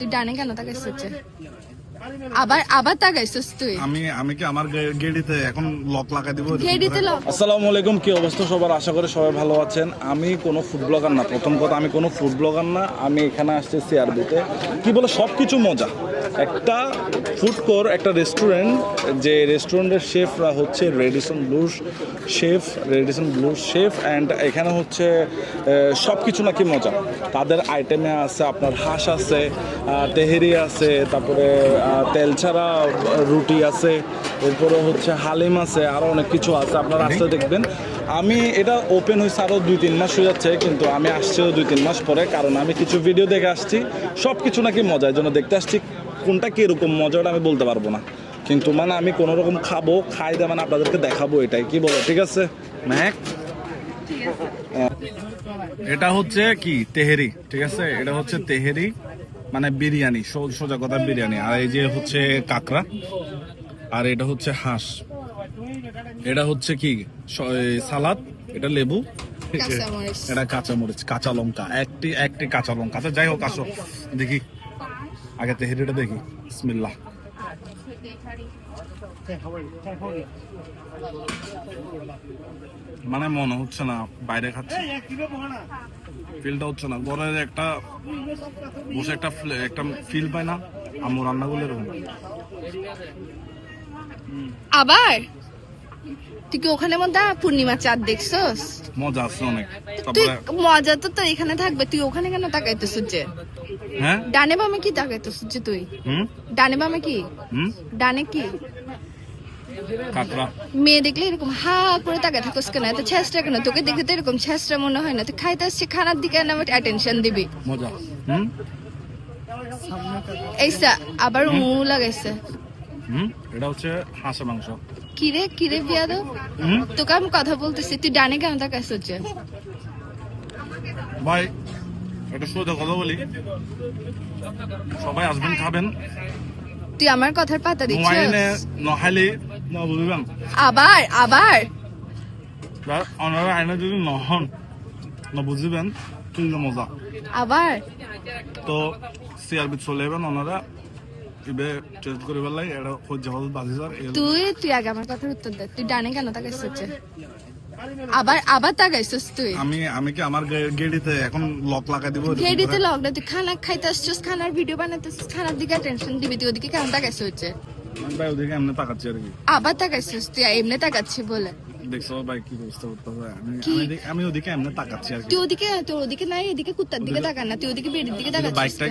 তুই ডানে কেন তাকাইছিস? আবার তাকাইছিস তুই? আমি কি আমার গেড়িতে এখন লক লাগাই দিব? গেড়িতে লক। আসসালামু আলাইকুম, কি অবস্থা সবার? আশা করি সবাই ভালো আছেন। আমি কোনো ফুড ব্লগার না, প্রথম কথা আমি কোনো ফুড ব্লগার না। আমি এখানে আসছি সিআরবিতে, কি বলে সব কিছু মজা। একটা ফুড কোর, একটা রেস্টুরেন্ট, যে রেস্টুরেন্টের শেফরা হচ্ছে রেডিসন ব্লু শেফ অ্যান্ড এখানে হচ্ছে সব কিছু নাকি মজা। তাদের আইটেমে আছে আপনার হাঁস আছে, তেহেরি আছে, তারপরে তেল ছাড়া রুটি আছে, এরপরে হচ্ছে হালিম আছে, আরও অনেক কিছু আছে। আপনারা আসতে দেখবেন। আমি এটা ওপেন হয়েছে আরও 2-3 মাস হয়ে যাচ্ছে, কিন্তু আমি আসছিও 2-3 মাস পরে, কারণ আমি কিছু ভিডিও দেখে আসছি। সব কিছু নাকি মজা, এই জন্য দেখতে আসছি। কোনটা কীরকম মজাটা আমি বলতে পারবো না, কিন্তু মানে আমি কোনো রকম খাই দিয়ে মানে আপনাদেরকে দেখাবো, এটাই কি বলো? ঠিক আছে ম্যাক? এটা হচ্ছে কি তেহেরি, ঠিক আছে? এটা হচ্ছে তেহেরি মানে বিরিয়ানি, সোজা কথা বিরিয়ানি। আর এই যে হচ্ছে কাঁকড়া, আর এটা হচ্ছে হাঁস, এটা হচ্ছে কি সালাদ, এটা লেবু, এটা কাঁচামরিচ, কাঁচা লঙ্কা, একটি কাঁচা লঙ্কা। আচ্ছা যাই হোক, আসো দেখি আগে তেহেরিটা দেখি। বিসমিল্লাহ। মানে মনে হচ্ছে না বাইরে খাচ্ছি, ফিলটা হচ্ছে না। ঘরে একটা বসে একটা ফিল পাই না, আম্মু রান্না করলে এরকম। আবার তুই কি ওখানে মধ্যে পূর্ণিমা চাঁদ দেখছস? মজা আছে অনেক। তুই তারপরে মজা তো তোর এখানে থাকবে, তুই ওখানে কেন তাকাইতেছিস? যে হ্যাঁ, ডানে বামে কি তাকাইতেছিস যে তুই? ডানে বামে কি? ডানে কি? কাঁকড়া। মেয়ে দেখলে এরকম হা করে তাকায় থাকস কেন? এত ছেঁচড়া কেন? তোকে দেখে তো এরকম ছেঁচড়া মনে হয় না। তুই খাইতে আসছিস, খানার দিকে আমার অ্যাটেনশন দিবি। মজা। এইসা আবার লাগাইছে। এটা হচ্ছে হাঁসের মাংস। কিরে বিয়াদ, তোকে আমি কথা বলতেছি, তুই ডানে কেন তাকাইছিস? যে ভাই একটা সোজা কথা বলি, সবাই আসবেন, খাবেন। তুই আমার কথার পাতা দিচ্ছিস। নহালি না বুঝবেন। আবার ওনারা আইনে যদি নহন না বুঝবেন, তুই মজা। আবার তো সিআরবি চলে যাবেন ওনারা, ইবে টেস্ট করে বেলাই এটা হচ্ছে বাজি স্যার। তুই আগে আমার কথার উত্তর দে। তুই ডানে কেন তাকাইছিস? আবার তাকাইছিস তুই? আমি কি আমার গেড়িতে এখন লক লাগাই দিব? গেড়িতে লক না, তুই খানা খাইতে আসছিস, খানার ভিডিও বানাইতেছিস, খানার দিকে টেনশন দিবি। তুই ওদিকে কেন তাকাইছিস? ভাই ওদিকে এমনি তাকাচ্ছি আর কি। আবার তাকাইছিস? তুই এমনি তাকাচ্ছি বলে দেখছো ভাই কি অবস্থা করতে হয়? আমি ওদিকে এমনি তাকাচ্ছি আর কি। তোর ওদিকে নাই, এদিকে কুত্তার দিকে তাকান না, তুই ওদিকে বেড়ির দিকে তাকাচ্ছিস। বাইকটাই